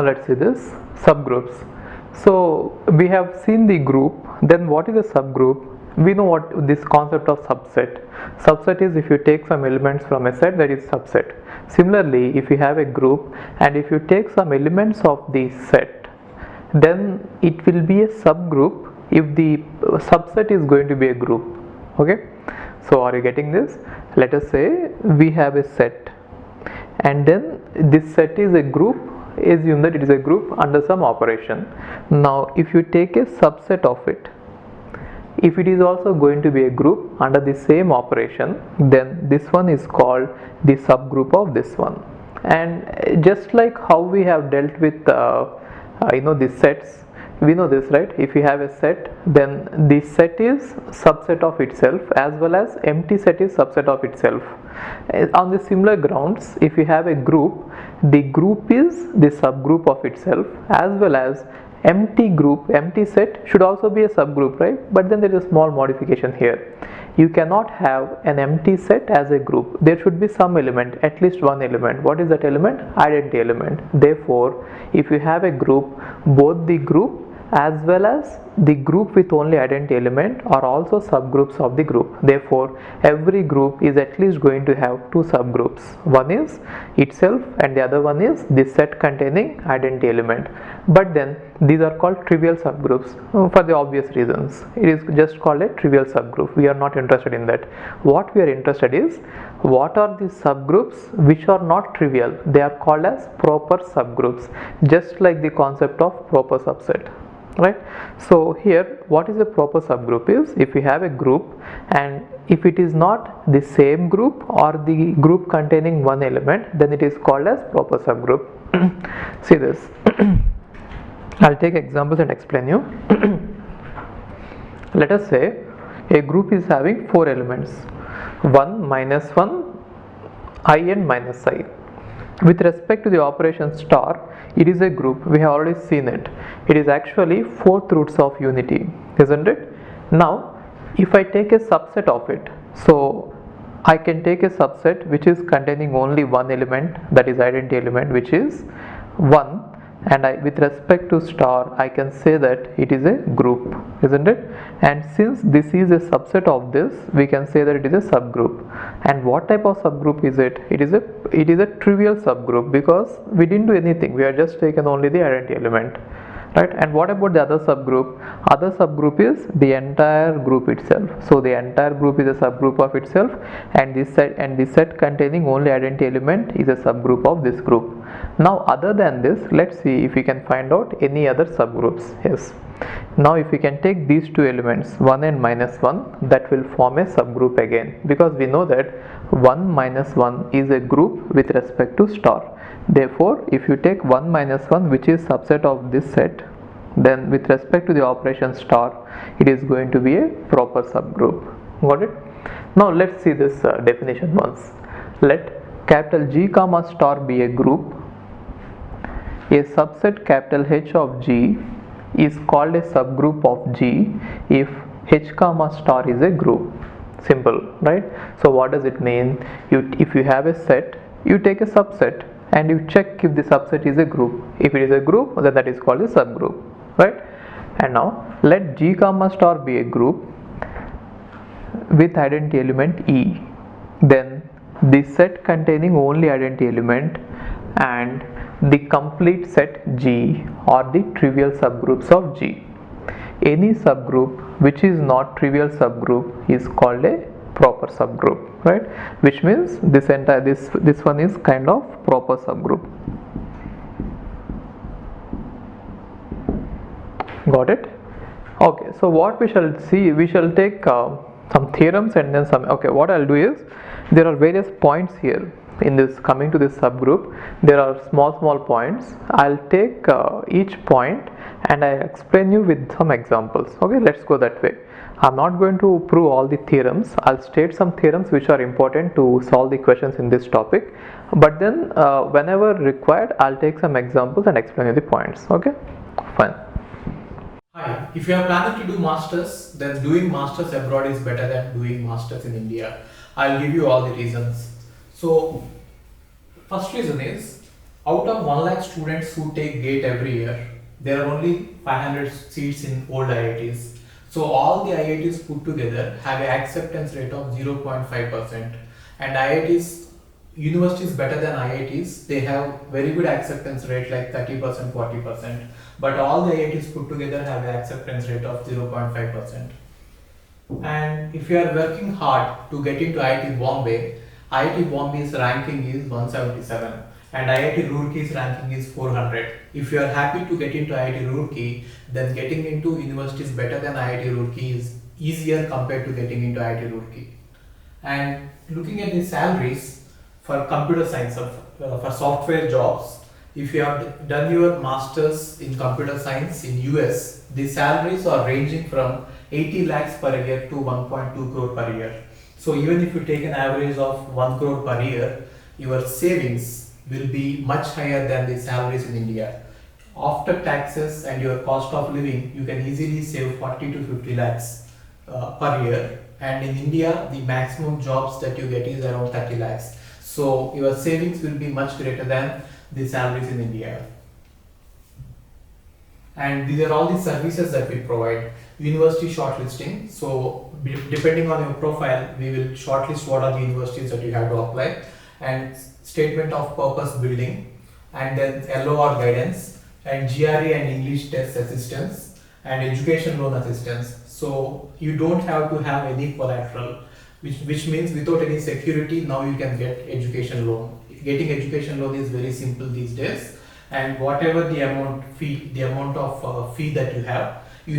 let's see this subgroups. So we have seen the group, then what is a subgroup? We know what this concept of subset. Subset is if you take some elements from a set, that is subset. Similarly, if you have a group and if you take some elements of the set, then it will be a subgroup if the subset is going to be a group. Okay, so are you getting this? Let us say we have a set and then this set is a group. Assume that it is a group under some operation. Now if you take a subset of it, if it is also going to be a group under the same operation, then this one is called the subgroup of this one. And just like how we have dealt with the sets, we know this, right? If you have a set, then the set is subset of itself as well as empty set is subset of itself. On the similar grounds, if you have a group, the group is the subgroup of itself as well as empty set should also be a subgroup, right? But then there is a small modification here. You cannot have an empty set as a group. There should be some element, at least one element. What is that element? Identity element. Therefore, if you have a group, both the group as well as the group with only identity element are also subgroups of the group. Therefore, every group is at least going to have two subgroups. One is itself and the other one is the set containing identity element. But then these are called trivial subgroups for the obvious reasons. It is just called a trivial subgroup. We are not interested in that. What we are interested is what are the subgroups which are not trivial. They are called as proper subgroups, just like the concept of proper subset. Right. So here what is a proper subgroup is if you have a group and if it is not the same group or the group containing one element, then it is called as proper subgroup. See this. I'll take examples and explain you. Let us say a group is having four elements, 1, minus 1, I and minus I. With respect to the operation star, it is a group. We have already seen it. It is actually fourth roots of unity, isn't it? Now, if I take a subset of it, so I can take a subset which is containing only one element, that is identity element, which is 1, and with respect to star, I can say that it is a group, isn't it? And since this is a subset of this, we can say that it is a subgroup. And what type of subgroup is it? It is a trivial subgroup because we didn't do anything. We have just taken only the identity element, right? And what about the other subgroup? Other subgroup is the entire group itself. So the entire group is a subgroup of itself, and the set containing only identity element is a subgroup of this group. Now other than this, let's see if we can find out any other subgroups. Yes. Now if we can take these two elements 1 and minus 1, that will form a subgroup again, because we know that 1 minus 1 is a group with respect to star. Therefore, if you take 1 minus 1, which is subset of this set, then with respect to the operation star, it is going to be a proper subgroup. Got it? Now let's see this definition once. Let capital G comma star be a group. A subset capital H of G is called a subgroup of G if H comma star is a group. Simple, right? So what does it mean? If you have a set, you take a subset and you check if the subset is a group. If it is a group, then that is called a subgroup, right? And now let G comma star be a group with identity element E. Then the set containing only identity element and the complete set G are the trivial subgroups of G. Any subgroup which is not trivial subgroup is called a proper subgroup, right? Which means this one is kind of proper subgroup. Got it? Okay, so what we shall see, we shall take some theorems and then some. Okay, what I'll do is there are various points here in this. Coming to this subgroup, there are small points. I'll take each point and I explain you with some examples. Okay, let's go that way. I'm not going to prove all the theorems. I'll state some theorems which are important to solve the questions in this topic, but then whenever required, I'll take some examples and explain you the points. Okay, fine. Hi, if you are planning to do masters, then doing masters abroad is better than doing masters in India. I'll give you all the reasons. So, first reason is Out of 1 lakh students who take GATE every year, there are only 500 seats in old IITs. So all the IITs put together have an acceptance rate of 0.5%. And IITs, universities better than IITs, they have very good acceptance rate like 30%, 40%. But all the IITs put together have an acceptance rate of 0.5%. And if you are working hard to get into IIT Bombay's ranking is 177 and IIT Roorkey's ranking is 400. If you are happy to get into IIT Roorkey, then getting into universities better than IIT Roorkey is easier compared to getting into IIT Roorkey. And looking at the salaries for computer science, for software jobs, if you have done your masters in computer science in US, the salaries are ranging from 80 lakhs per year to 1.2 crore per year. So even if you take an average of 1 crore per year, your savings will be much higher than the salaries in India. After taxes and your cost of living, you can easily save 40 to 50 lakhs per year. And in India, the maximum jobs that you get is around 30 lakhs. So your savings will be much greater than the salaries in India. And these are all the services that we provide. University shortlisting. So depending on your profile, we will shortlist what are the universities that you have to apply, and statement of purpose building, and then LOR guidance, and GRE and English test assistance, and education loan assistance. So you don't have to have any collateral, which means without any security, now you can get education loan. Getting education loan is very simple these days, and whatever the amount of fee that you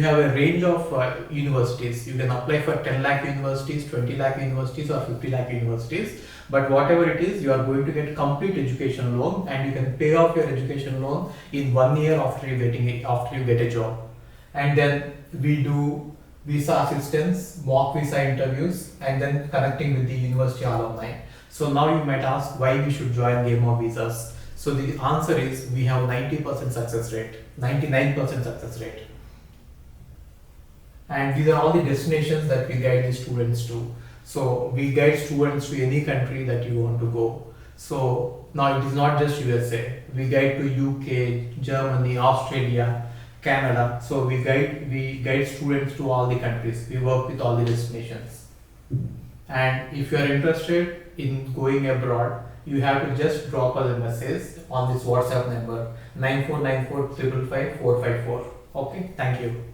have a range of universities. You can apply for 10 lakh universities, 20 lakh universities, or 50 lakh universities. But whatever it is, you are going to get complete education loan, and you can pay off your education loan in 1 year after you get a job. And then we do visa assistance, mock visa interviews, and then connecting with the university alumni. So now you might ask why we should join Game of Visas. So the answer is we have 90% success rate, 99% success rate. And these are all the destinations that we guide the students to. So we guide students to any country that you want to go. So now it is not just USA. We guide to UK, Germany, Australia, Canada. So we guide students to all the countries. We work with all the destinations. And if you are interested in going abroad, you have to just drop us a message on this WhatsApp number 9494 555 454. Okay, thank you.